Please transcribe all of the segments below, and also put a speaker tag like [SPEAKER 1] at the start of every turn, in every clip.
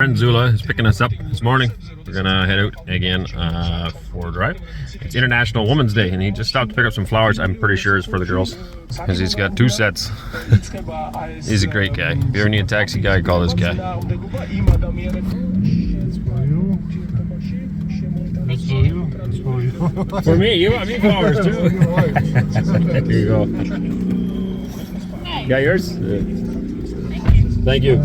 [SPEAKER 1] Friend Zula is picking us up this morning. We're gonna head out again for a drive. It's International Women's Day, and he just stopped to pick up some flowers. I'm pretty sure it's for the girls, because he's got 2 sets. He's a great guy. If you ever need a taxi guy, call this guy. For me, you want me flowers too. Here you go. Got yours? Thank you.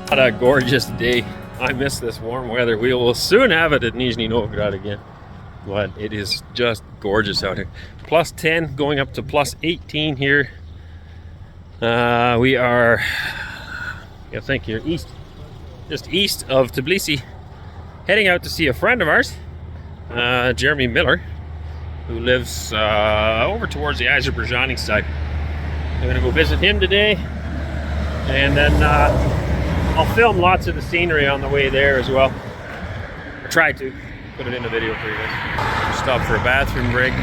[SPEAKER 1] What a gorgeous day. I miss this warm weather. We will soon have it at Nizhny Novgorod again, but it is just gorgeous out here. Plus 10 going up to plus 18 here. We are, I think here east, just east of Tbilisi, heading out to see a friend of ours, Jeremy Miller, who lives over towards the Azerbaijani side. I'm gonna go visit him today, and then I'll film lots of the scenery on the way there as well. I try to put it in the video for you guys. Stop for a bathroom break.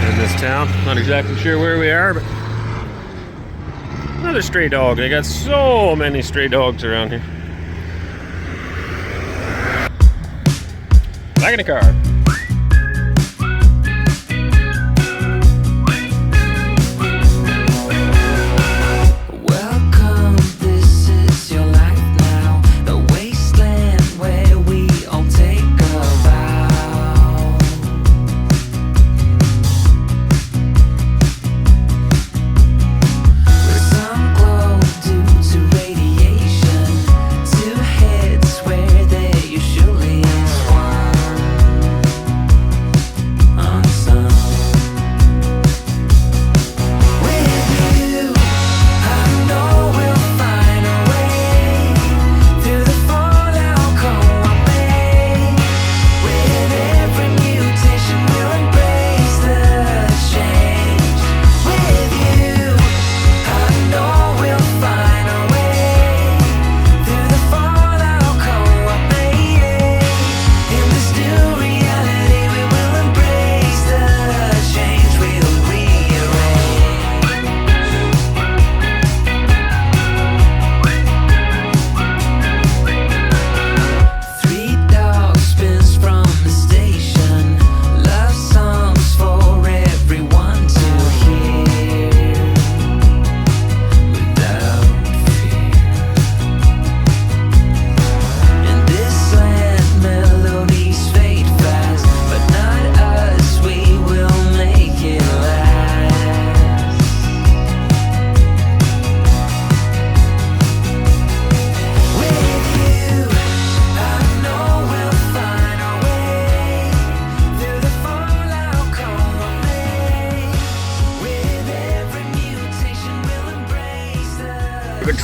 [SPEAKER 1] In this town, not exactly sure where we are, but another stray dog. They got so many stray dogs around here. Back in the car.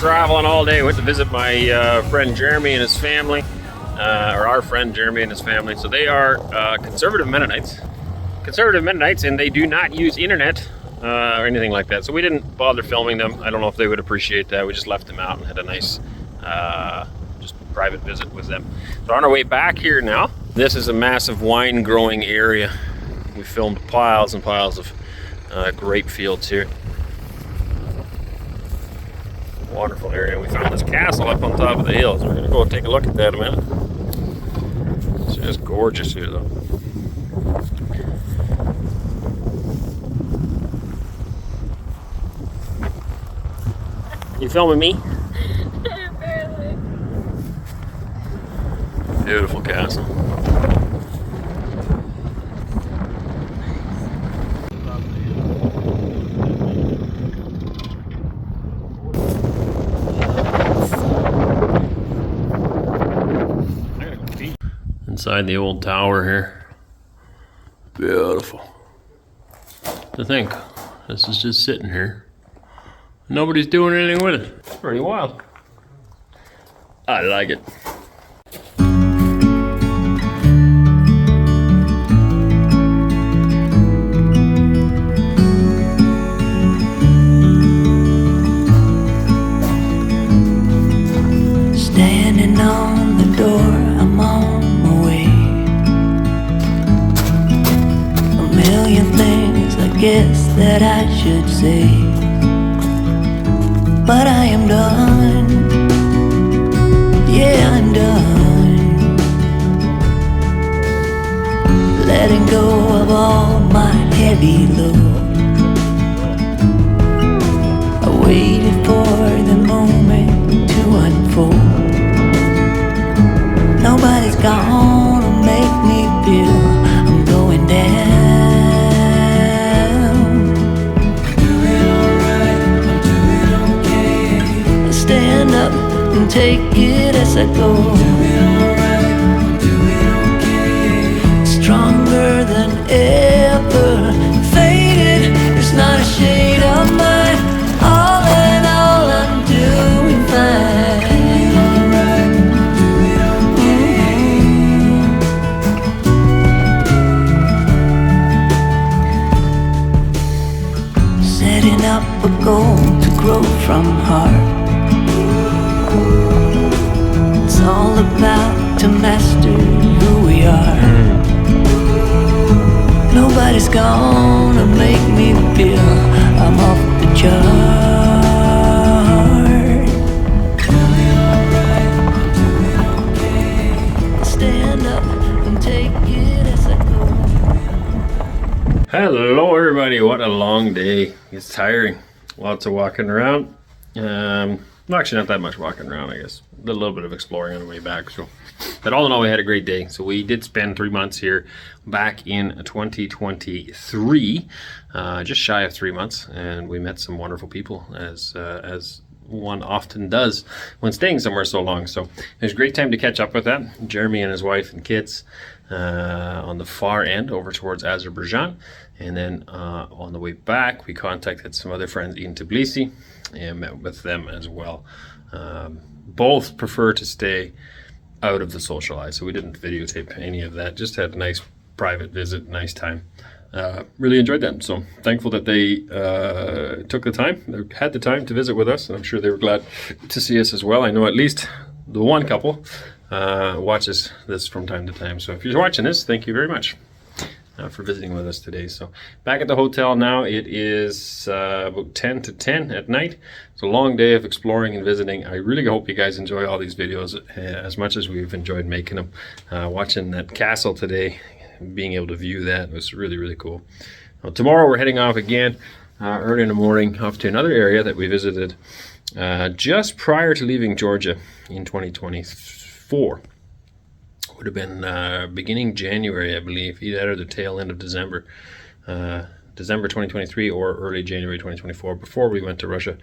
[SPEAKER 1] traveling all day. Went to visit my friend Jeremy and his family, or our friend Jeremy and his family. So they are conservative Mennonites. And they do not use internet or anything like that. So we didn't bother filming them. I don't know if they would appreciate that. We just left them out and had a nice just private visit with them. So on our way back here now, this is a massive wine growing area. We filmed piles and piles of grape fields here. Wonderful area. We found this castle up on top of the hills. We're gonna go take a look at that in a minute. It's just gorgeous here though. You filming me?
[SPEAKER 2] Barely.
[SPEAKER 1] Beautiful castle. Inside the old tower here. Beautiful. To think, this is just sitting here. Nobody's doing anything with it. It's pretty wild. I like it.
[SPEAKER 3] Standing on the door, I'm on my way. A million things I guess that I should say, but I am done. Yeah, I'm done. Letting go of all my heavy load. I waited for the moment to unfold. Nobody's gonna make me feel I'm going down. Doing alright, I'm doing okay. I stand up and take it as I go. Doing alright, I'm doing okay. Stronger than ever. Faded, there's not a shade of mine. All in all, I'm doing fine. Up a goal to grow from heart. It's all about to master who we are. Nobody's gonna make me feel I'm off the chart. Doing alright, doing okay. Stand up and take it as I go.
[SPEAKER 1] Hello everybody, what a long day. It's tiring. Lots of walking around. Well, actually not that much walking around, I guess. A little bit of exploring on the way back. So, but all in all, we had a great day. So we did spend 3 months here back in 2023, just shy of 3 months, and we met some wonderful people as one often does when staying somewhere so long. So it was a great time to catch up with them. Jeremy and his wife and kids on the far end over towards Azerbaijan. And then on the way back, we contacted some other friends in Tbilisi and met with them as well. Both prefer to stay out of the social life, so we didn't videotape any of that. Just had a nice private visit, nice time. Really enjoyed that. So thankful that they took the time, they had the time to visit with us, and I'm sure they were glad to see us as well. I know at least the one couple watches this from time to time. So if you're watching this, thank you very much for visiting with us today. So back at the hotel now. It is about 10 to 10 at night. It's a long day of exploring and visiting. I really hope you guys enjoy all these videos as much as we've enjoyed making them. Watching that castle today, being able to view that was really, really cool. Well, tomorrow we're heading off again early in the morning off to another area that we visited just prior to leaving Georgia in 2024. Would have been beginning January, I believe, either the tail end of December 2023 or early January 2024, before we went to Russia.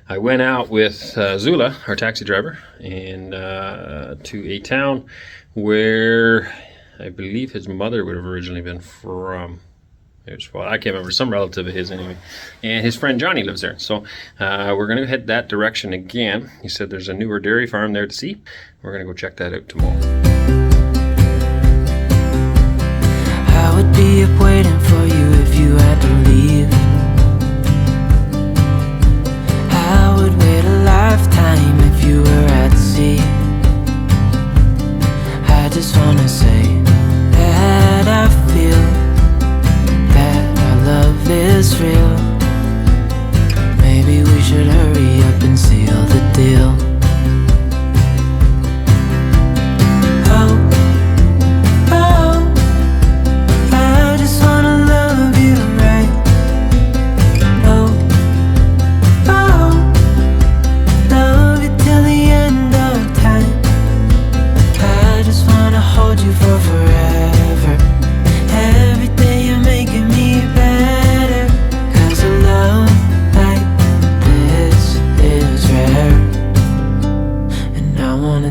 [SPEAKER 1] I went out with Zula, our taxi driver, and to a town where I believe his mother would have originally been from. well, I can't remember, some relative of his anyway. And his friend Johnny lives there. So we're going to head that direction again. He said there's a newer dairy farm there to see. We're going to go check that out tomorrow.
[SPEAKER 3] I would be up waiting for you if you had to leave. I would wait a lifetime if you were at sea. I just wanna say that I feel that our love is real. Maybe we should hurry up and seal the deal.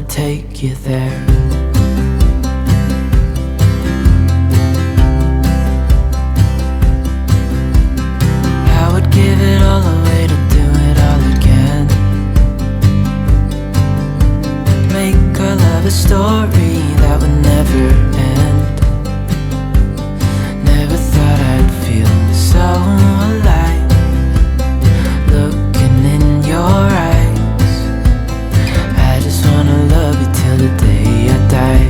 [SPEAKER 3] Take you there. I would give it all away to do it all again. Make our love a story that would never end. Never thought I'd feel so alive, looking in your eyes. I just wanna love you till the day I die.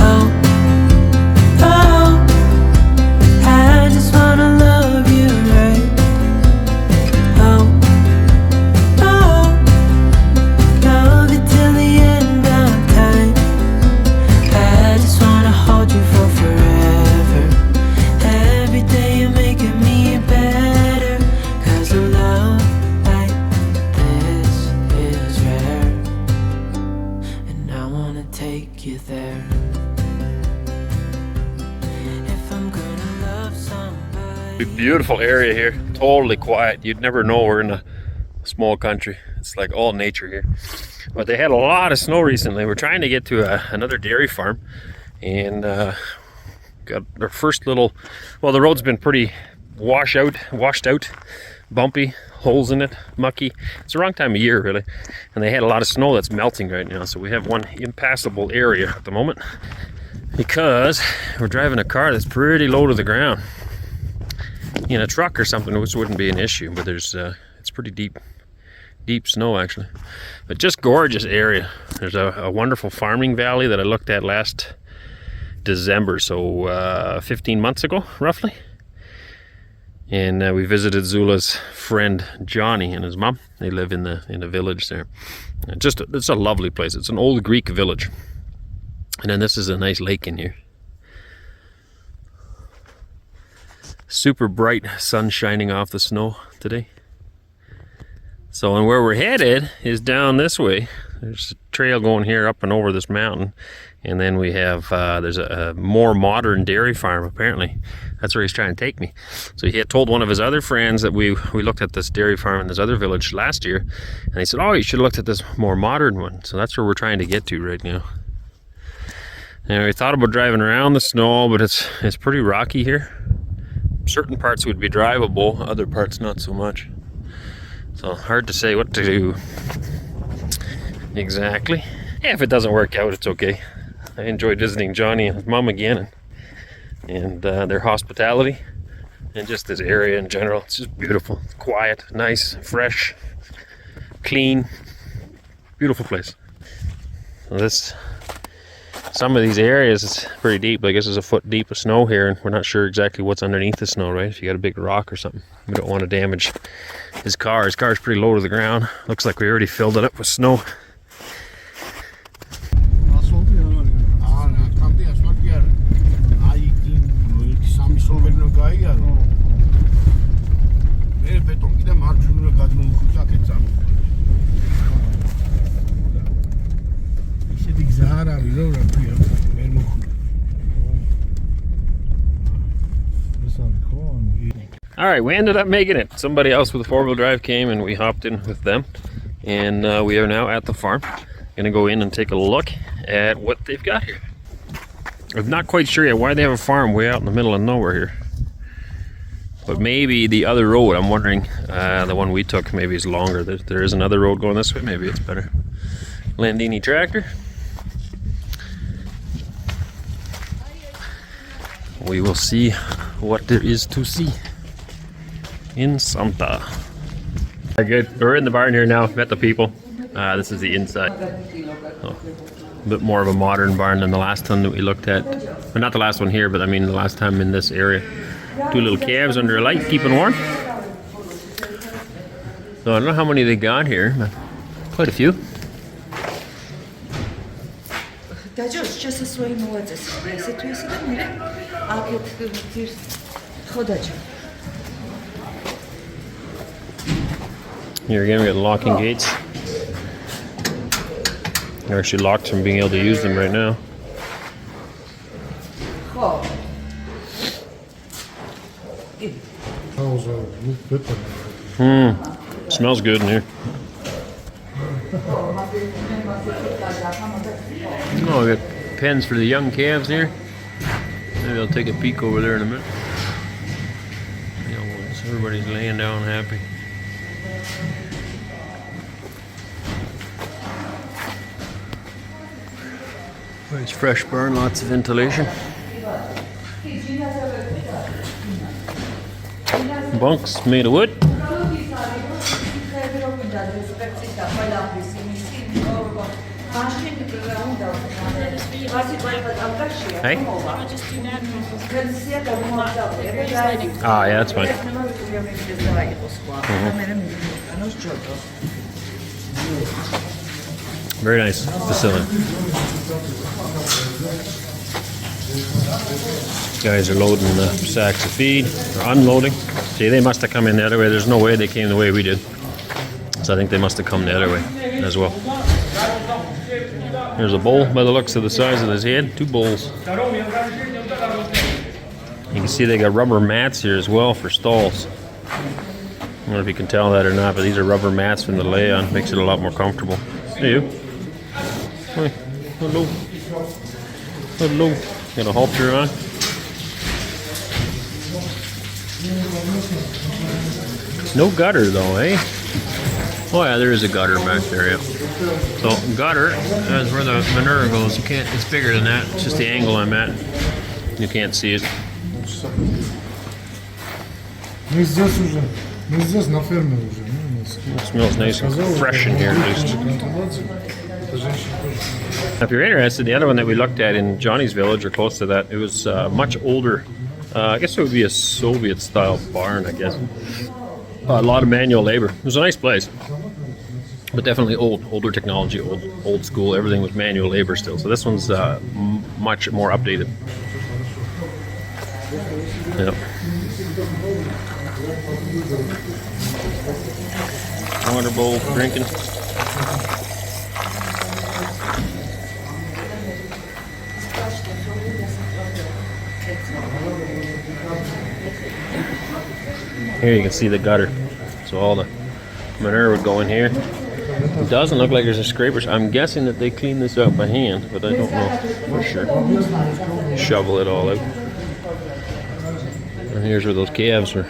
[SPEAKER 3] Oh, oh, I just wanna love you right. Oh, oh, love you till the end of time. I just wanna hold you for forever. Every day you're making me better, 'cause of love. Take you there. If I'm gonna love somebody.
[SPEAKER 1] Beautiful area here, totally quiet. You'd never know we're in a small country. It's like all nature here. But they had a lot of snow recently. We're trying to get to another dairy farm, and got our first little. Well, the road's been pretty washed out, bumpy, holes in it, mucky. It's the wrong time of year, really. And they had a lot of snow that's melting right now, so we have one impassable area at the moment because we're driving a car that's pretty low to the ground. In a truck or something, which wouldn't be an issue, but there's it's pretty deep snow actually. But just gorgeous area. There's a wonderful farming valley that I looked at last December, so 15 months ago roughly. And we visited Zula's friend Johnny and his mom. They live in the village there. And it's a lovely place. It's an old Greek village. And then this is a nice lake in here. Super bright sun shining off the snow today. So, and where we're headed is down this way. There's a trail going here up and over this mountain. And then we have, there's a more modern dairy farm, apparently. That's where he's trying to take me. So he had told one of his other friends that we looked at this dairy farm in this other village last year. And he said, oh, you should have looked at this more modern one. So that's where we're trying to get to right now. And we thought about driving around the snow, but it's pretty rocky here. Certain parts would be drivable, other parts not so much. So hard to say what to do exactly. Yeah, if it doesn't work out, it's okay. I enjoyed visiting Johnny and his mom again, and their hospitality, and just this area in general. It's just beautiful, quiet, nice, fresh, clean, beautiful place. So some of these areas, it's pretty deep. I guess there's a foot deep of snow here, and we're not sure exactly what's underneath the snow, right? If you got a big rock or something, we don't want to damage his car. His car's pretty low to the ground. Looks like we already filled it up with snow. All right, we ended up making it. Somebody else with a four-wheel drive came and we hopped in with them, and we are now at the farm. Gonna go in and take a look at what they've got here. I'm not quite sure yet why they have a farm way out in the middle of nowhere here. But maybe the other road, I'm wondering, the one we took maybe is longer. There is another road going this way, maybe it's better. Landini tractor. We will see what there is to see in Santa. Good, we're in the barn here now, met the people. This is the inside. Oh, a bit more of a modern barn than the last one that we looked at. Well, not the last one here, but I mean the last time in this area. 2 little calves under a light, keeping warm. So I don't know how many they got here, but quite a few. Here again we got locking gates. They're actually locked from being able to use them right now. Smells good in here. Oh, we got pens for the young calves here. Maybe I'll take a peek over there in a minute. So everybody's laying down happy. It's fresh barn, lots of ventilation. Bunks made of wood. Hey? Ah, yeah, that's fine. Very nice facility. Guys are loading the sacks of feed, or unloading. See, they must have come in the other way. There's no way they came the way we did. So I think they must have come the other way as well. There's a bull by the looks of the size of his head. 2 bulls. You can see they got rubber mats here as well for stalls. I don't know if you can tell that or not, but these are rubber mats from the lay-on. Makes it a lot more comfortable. Hey, you. Hi. Hello. Hello. Got a halter on. No gutter though, eh? Oh yeah, there is a gutter back there, yeah. So gutter is where the manure goes. You can't, it's bigger than that. It's just the angle I'm at. You can't see it. It smells nice and fresh in here at least. If you're interested, the other one that we looked at in Johnny's village or close to that, it was much older. I guess it would be a Soviet-style barn, I guess. A lot of manual labor. It was a nice place, but definitely older technology, old school. Everything was manual labor still. So this one's much more updated. Yep. Water bowl for drinking. Here you can see the gutter. So all the manure would go in here. It doesn't look like there's a scraper. I'm guessing that they clean this out by hand, but I don't know for sure. Shovel it all out. And here's where those calves were.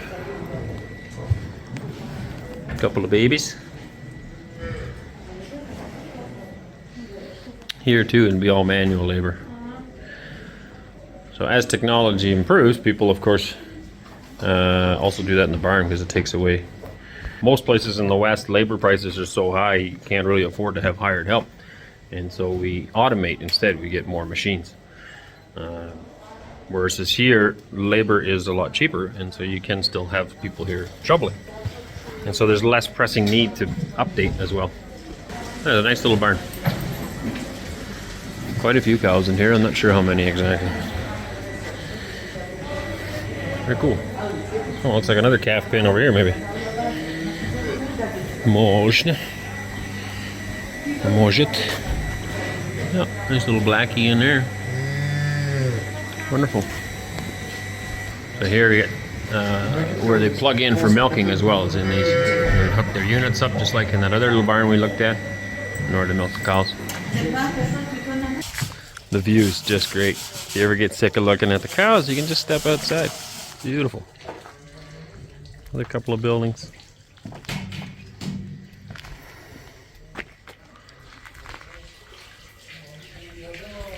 [SPEAKER 1] A couple of babies. Here too, it'd be all manual labor. So as technology improves, people of course also do that in the barn because it takes away. Most places in the West, labor prices are so high you can't really afford to have hired help, and so we automate instead. We get more machines. Whereas here, labor is a lot cheaper, and so you can still have people here shoveling, and so there's less pressing need to update as well. There's a nice little barn. Quite a few cows in here. I'm not sure how many exactly. Very cool. Oh, looks like another calf pen over here, maybe. Można. Yeah, nice little blackie in there. Wonderful. So here you get where they plug in for milking as well as in these. They hook their units up just like in that other little barn we looked at in order to milk the cows. The view is just great. If you ever get sick of looking at the cows, you can just step outside. It's beautiful. Another couple of buildings.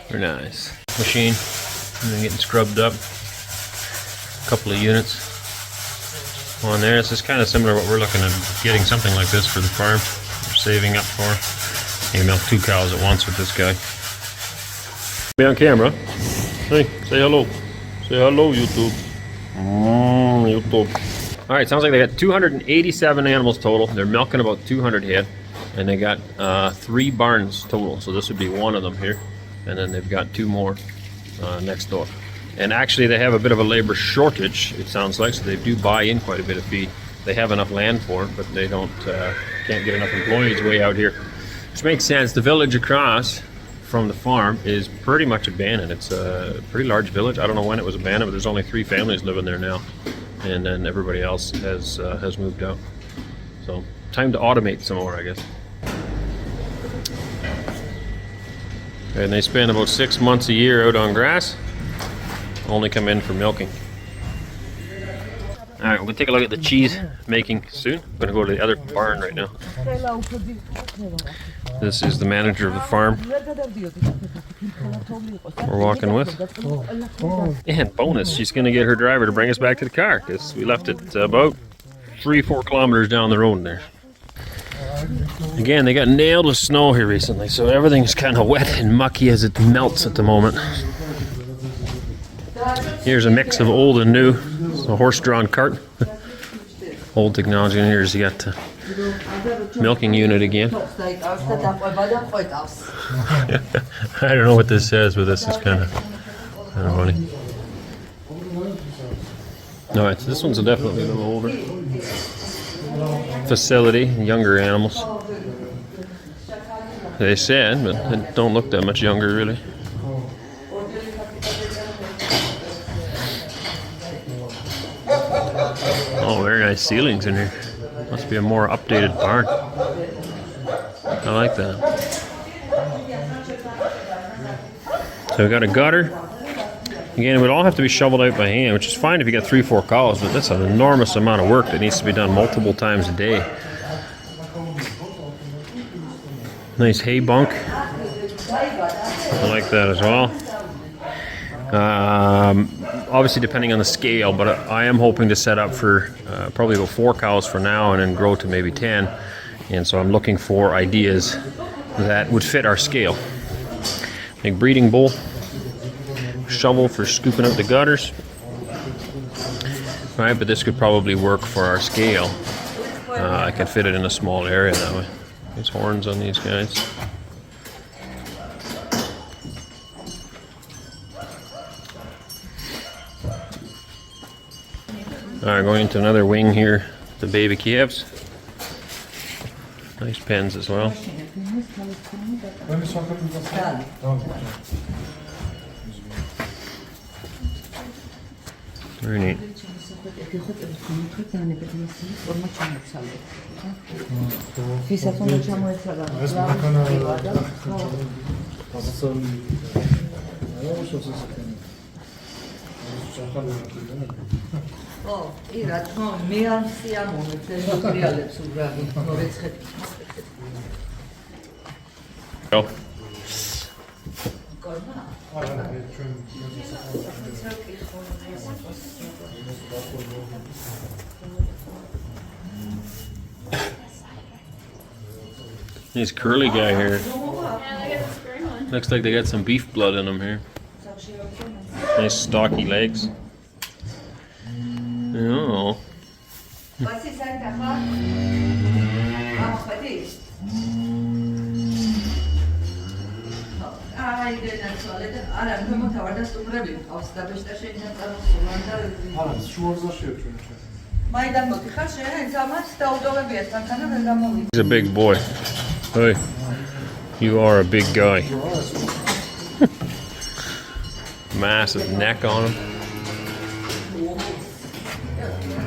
[SPEAKER 1] Very nice. Machine. And then getting scrubbed up. A couple of units on there. This is kind of similar to what we're looking at getting something like this for the farm. We're saving up for. You milk 2 cows at once with this guy. Be on camera. Hey, say hello. Say hello, YouTube. YouTube. Alright, sounds like they got 287 animals total. They're milking about 200 head. And they got 3 barns total. So this would be one of them here. And then they've got 2 more next door. And actually they have a bit of a labor shortage, it sounds like. So they do buy in quite a bit of feed. They have enough land for it, but they don't can't get enough employees way out here. Which makes sense. The village across from the farm is pretty much abandoned. It's a pretty large village. I don't know when it was abandoned, but there's only 3 families living there now, and then everybody else has moved out. So time to automate some more, I guess. And they spend about 6 months a year out on grass. Only come in for milking. All right, we're gonna take a look at the cheese making soon. I'm gonna go to the other barn right now. This is the manager of the farm we're walking with. And bonus, she's gonna get her driver to bring us back to the car because we left it about 3-4 kilometers down the road there. Again, they got nailed with snow here recently, so everything's kind of wet and mucky as it melts at the moment. Here's a mix of old and new. It's a horse-drawn cart. Old technology, and here's you got the milking unit again. I don't know what this says, but this is kind of funny. Alright, so this one's definitely a little older. Facility, younger animals. They said, but they don't look that much younger really. Oh, very nice ceilings in here. Must be a more updated barn. I like that. So we got a gutter. Again, it would all have to be shoveled out by hand, which is fine if you got 3-4 cows, but that's an enormous amount of work that needs to be done multiple times a day. Nice hay bunk. I like that as well. Obviously depending on the scale, but I am hoping to set up for probably about 4 cows for now and then grow to maybe 10. And so I'm looking for ideas that would fit our scale. Big breeding bowl. Shovel for scooping out the gutters. Right, but this could probably work for our scale. I can fit it in a small area that way. There's horns on these guys. Alright, going into another wing here, the baby calves. Nice pens as well. Very neat. Go. This curly guy here. Looks like they got some beef blood in them here. Nice stocky legs. Oh. He's a big boy. Hey, you are a big guy. Massive neck on him.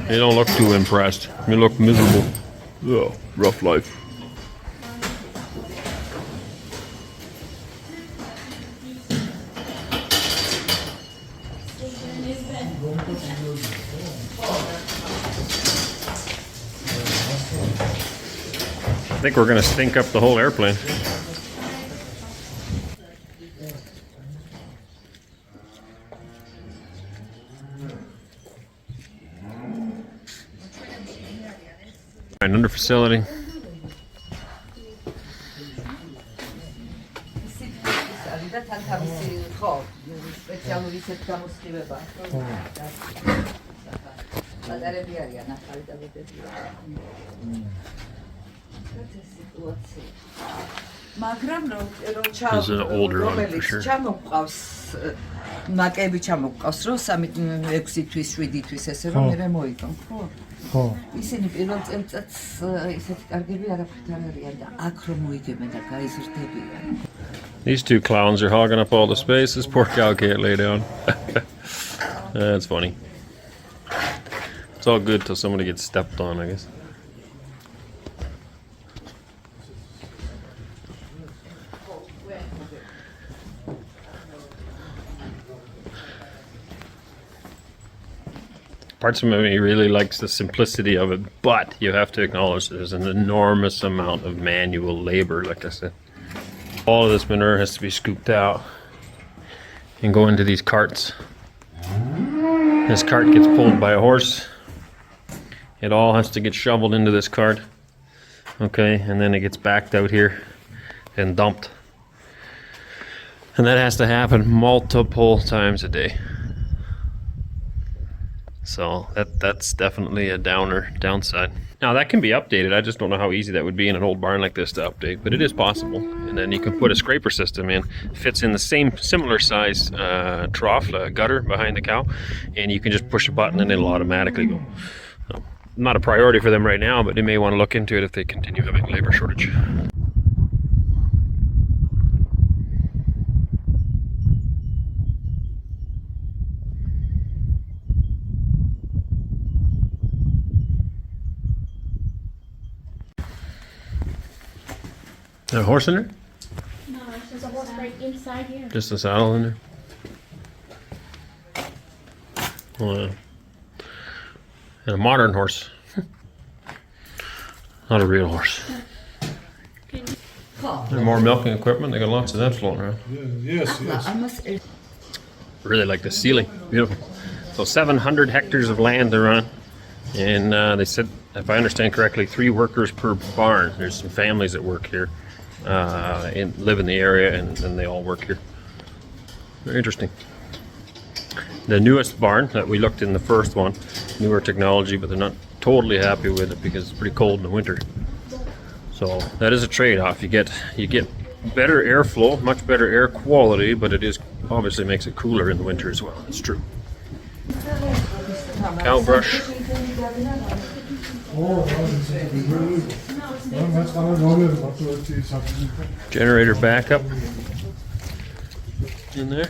[SPEAKER 1] You don't look too impressed. You look miserable. Oh, rough life. I think we're gonna stink up the whole airplane. Right, under facility. This is an older one for sure.
[SPEAKER 4] მაკები ჩამოყავს რომ 3-6 თვის 7 თვის ესე რომ მე მოიგო ხო ხო ისინი პირველ წელიწადს ისეთი კარგები არაფრით არ არიან და აქ რომ მოიგებენ და გაიზრდებიან.
[SPEAKER 1] These two clowns are hogging up all the space. This poor cow can't lay down. That's funny. It's all good till somebody gets stepped on, I guess. Parts of me really likes the simplicity of it, but you have to acknowledge there's an enormous amount of manual labor, like I said. All of this manure has to be scooped out and go into these carts. This cart gets pulled by a horse. It all has to get shoveled into this cart. Okay, and then it gets backed out here and dumped. And that has to happen multiple times a day. So that's definitely a downside. Now that can be updated. I just don't know how easy that would be in an old barn like this to update, but it is possible. And then you can put a scraper system in, fits in the similar size trough, gutter behind the cow, and you can just push a button and it'll automatically go. So, not a priority for them right now, but they may want to look into it if they continue having labor shortage. A horse in there?
[SPEAKER 2] No, there's a horse right inside here.
[SPEAKER 1] Just a saddle in there? Well, and a modern horse. Not a real horse. And more milking equipment. They got lots of that floating around.
[SPEAKER 5] Yes, yes.
[SPEAKER 1] Really like the ceiling. Beautiful. So 700 hectares of land they're on. And they said, if I understand correctly, 3 workers per barn. There's some families that work here. And live in the area, and they all work here. Very interesting. The newest barn that we looked in the first one, newer technology, but they're not totally happy with it because it's pretty cold in the winter. So that is a trade-off. You get better airflow, much better air quality, but it is obviously makes it cooler in the winter as well. It's true. Cow brush. Generator backup in there.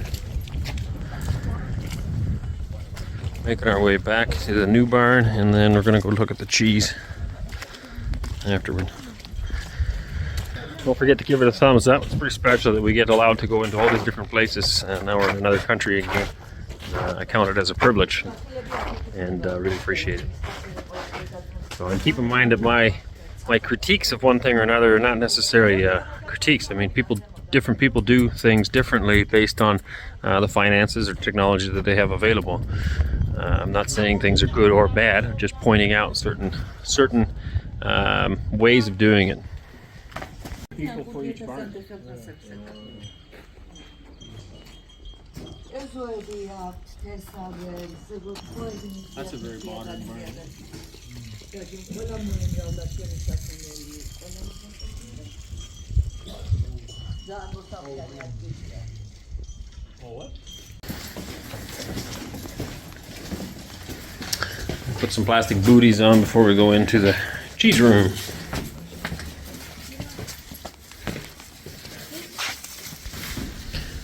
[SPEAKER 1] Making our way back to the new barn, and then we're gonna go look at the cheese afterward. Don't forget to give it a thumbs up. It's pretty special that we get allowed to go into all these different places, and now we're in another country again. I count it as a privilege, and really appreciate it. So, and keep in mind that my critiques of one thing or another are not necessarily critiques. I mean, different people do things differently based on the finances or technology that they have available. I'm not saying things are good or bad. I'm just pointing out certain ways of doing it. People for each barn. That's a very modern barn. What? Put some plastic booties on before we go into the cheese room.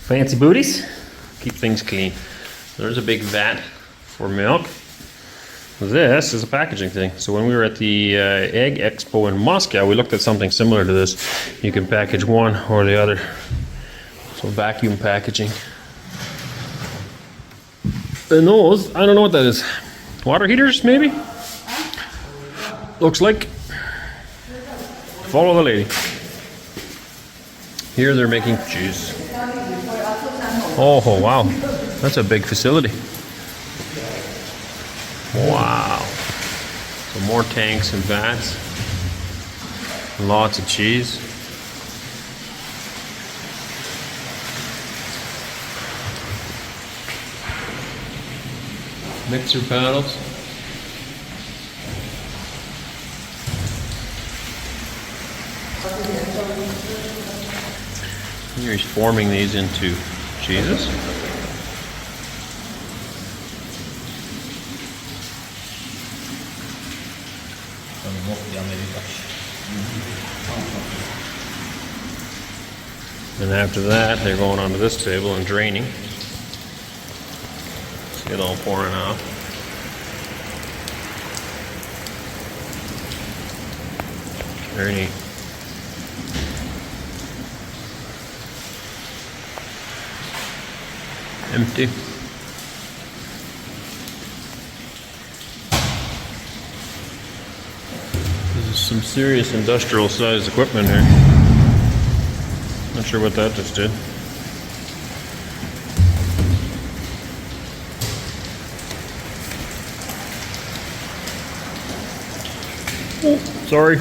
[SPEAKER 1] Fancy booties. Keep things clean. There's a big vat for milk. This is a packaging thing. So when we were at the Egg Expo in Moscow, we looked at something similar to this. You can package one or the other. So vacuum packaging. And those, I don't know what that is. Water heaters, maybe? Looks like. Follow the lady. Here they're making cheese. Oh, wow. That's a big facility. Wow. So more tanks and vats. Lots of cheese. Mixer paddles. Here he's forming these into cheeses. And after that, they're going onto this table and draining. See it all pouring off. Very neat. Empty. This is some serious industrial sized equipment here. Not sure what that just did. Oh, sorry.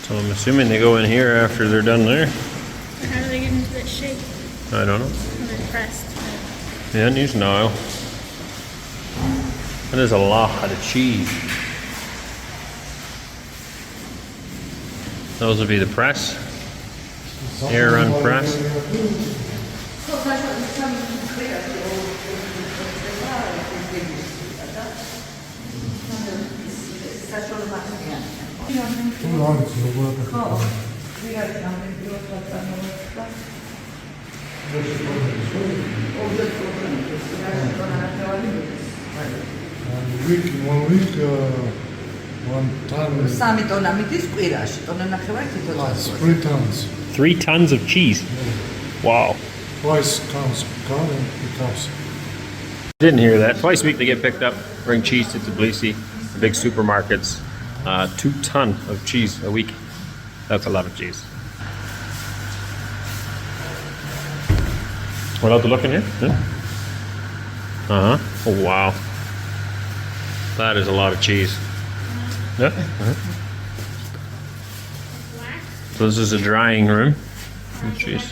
[SPEAKER 1] So I'm assuming they go in here after they're done there.
[SPEAKER 2] How do they get into that shape?
[SPEAKER 1] I don't know.
[SPEAKER 2] When they're pressed.
[SPEAKER 1] Yeah, it needs an oil. That is a lot of cheese. Those would be the press. Air run press.
[SPEAKER 5] In 1 week, 1 ton.
[SPEAKER 4] სამი ტონა მიდის კვირაში, ტონა ნახევარი თითო
[SPEAKER 5] It's
[SPEAKER 4] წელს.
[SPEAKER 5] 3 tons.
[SPEAKER 1] 3 tons of cheese. Wow.
[SPEAKER 5] Twice comes car and pickups.
[SPEAKER 1] Didn't hear that. Twice a week they get picked up, bring cheese to Tbilisi, the big supermarkets. 2 ton of cheese a week. That's a lot of cheese. What else to look in here? Yeah. Uh-huh. Oh, wow. That is a lot of cheese. Yeah. Uh-huh. So this is a drying room. Oh, cheese.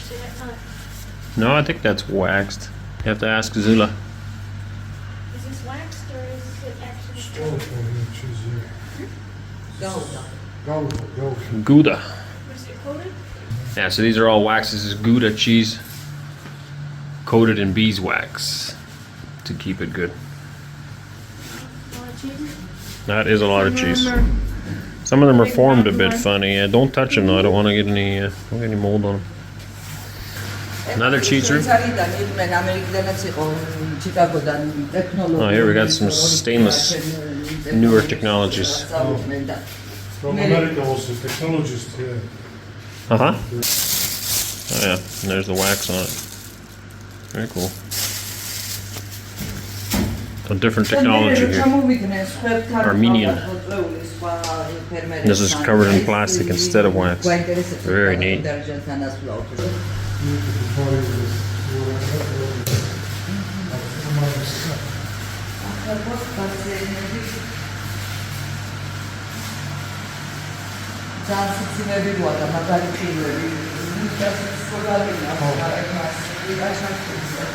[SPEAKER 1] No, I think that's waxed. You have to ask Zula.
[SPEAKER 2] Is this waxed or is it actually
[SPEAKER 5] Store for your cheese here. Go.
[SPEAKER 1] Gouda.
[SPEAKER 2] Was it coated?
[SPEAKER 1] Yeah, so these are all wax. This is Gouda cheese coated in beeswax to keep it good.
[SPEAKER 2] A lot of cheese?
[SPEAKER 1] That is a lot of cheese. Some of them are formed a bit funny. Don't touch them though. I don't want to get any mold on them. Another cheese room. Oh, here we got some stainless newer technologies.
[SPEAKER 5] From America was a technologist here.
[SPEAKER 1] Uh-huh. Oh yeah, and there's the wax on it. Very cool. A different technology here. Armenian. This is covered in plastic instead of wax. Very neat.
[SPEAKER 4] ძალიან სიცივები როა და მაგარი ფილმები. ის სოგალია, მაგრამ მას ვიღაშახტზე.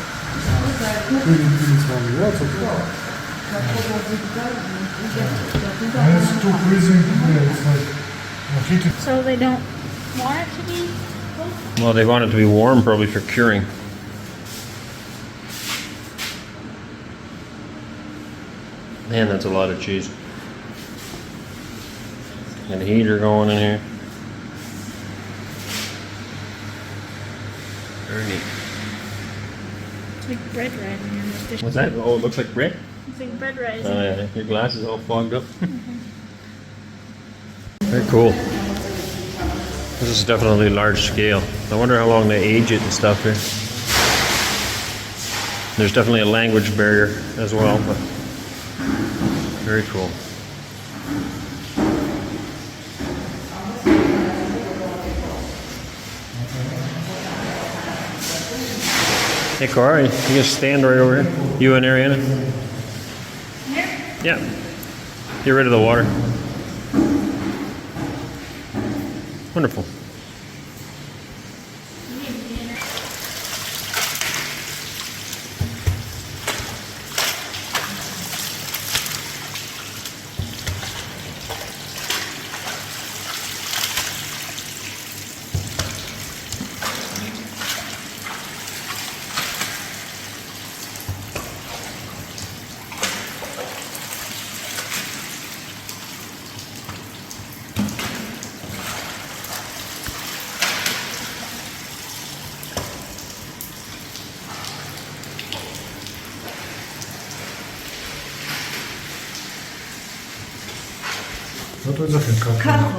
[SPEAKER 5] It's too freezing. Yeah, it's like heated.
[SPEAKER 2] So they don't want it to be cold?
[SPEAKER 1] Well, they want it to be warm, probably for curing. Man, that's a lot of cheese. And the heater going in here. Very neat.
[SPEAKER 2] It's like bread rising in this dish.
[SPEAKER 1] What's that? Oh, it looks like bread.
[SPEAKER 2] It's like bread rising.
[SPEAKER 1] Oh yeah, your glass is all fogged up. Very cool. This is definitely large scale. I wonder how long they age it and stuff here. There's definitely a language barrier as well, but very cool. Hey Cora, you can just stand right over here. You and Ariana. Yeah. Get rid of the water. Wonderful.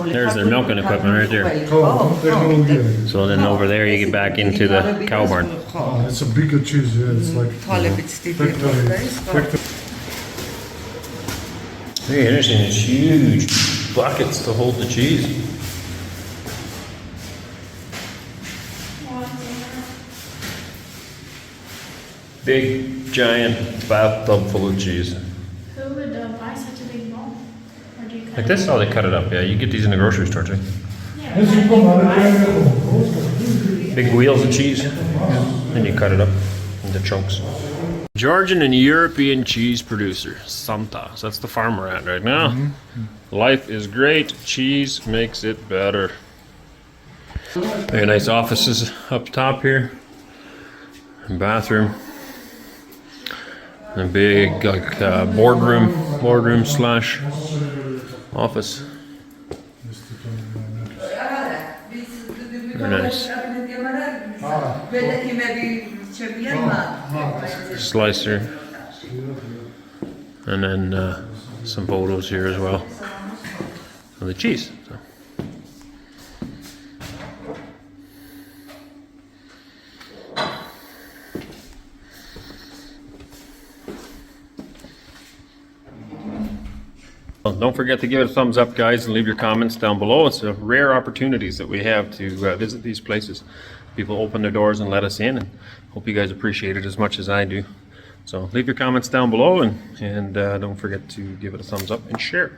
[SPEAKER 1] There's their milking equipment right there. So then over there you get back into the cow barn.
[SPEAKER 5] It's a bigger cheese, yeah. It's like
[SPEAKER 1] Very interesting. It's huge buckets to hold the cheese. Big, giant bathtub full of cheese.
[SPEAKER 2] Who would buy such a big bowl? Or do you cut
[SPEAKER 1] Like this? Oh, they cut it up. Yeah, you get these in the grocery store too. Big wheels of cheese. And you cut it up into chunks. Georgian and European cheese producer, Santa. So that's the farm we're at right now. Life is great. Cheese makes it better. Very nice offices up top here. And bathroom. And a big like boardroom slash office. Very nice. Slicer. And then some photos here as well of the cheese. So. Well, don't forget to give it a thumbs up, guys, and leave your comments down below. It's a rare opportunities that we have to visit these places. People open their doors and let us in, and hope you guys appreciate it as much as I do. So leave your comments down below, and don't forget to give it a thumbs up and share.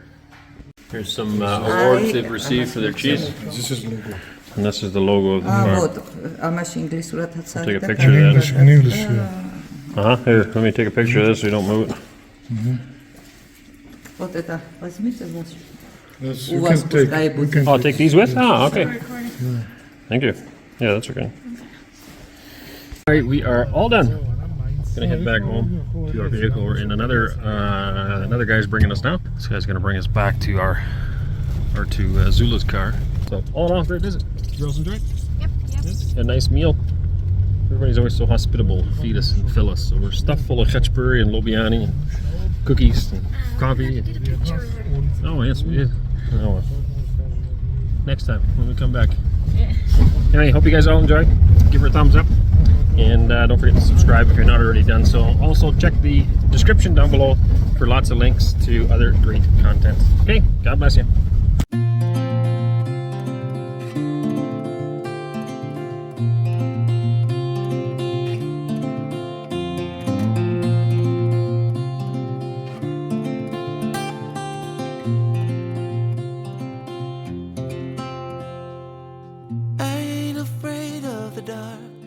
[SPEAKER 1] Here's some awards they've received for their cheese.
[SPEAKER 5] this is logo.
[SPEAKER 1] And this is the logo of the farm. Take a picture of that.
[SPEAKER 5] In English, yeah.
[SPEAKER 1] Here, let me take a picture of this so you don't move it.
[SPEAKER 4] Вот это возьмите, вот.
[SPEAKER 5] Yes,
[SPEAKER 4] У
[SPEAKER 5] you
[SPEAKER 4] вас
[SPEAKER 5] can take.
[SPEAKER 4] пускай
[SPEAKER 5] We
[SPEAKER 4] будет.
[SPEAKER 5] can
[SPEAKER 1] Oh, take these with? Oh, okay.
[SPEAKER 2] recording?
[SPEAKER 1] Thank you. Yeah, that's okay. All right, we are all done. Gonna head back home to our vehicle. We're in another guy's bringing us now. This guy's gonna bring us back to to Zula's car. So all in all, great visit. You girls enjoyed?
[SPEAKER 2] Yep.
[SPEAKER 1] A nice meal. Everybody's always so hospitable to feed us and fill us. So we're stuffed full of chachpuri and lobiani and cookies and coffee. Oh yes, we did. Oh, well. Next time when we come back. Anyway, hope you guys all enjoy. Give her a thumbs up. And don't forget to subscribe if you're not already done so. Also check the description down below for lots of links to other great content. Okay, God bless you.
[SPEAKER 3] dark.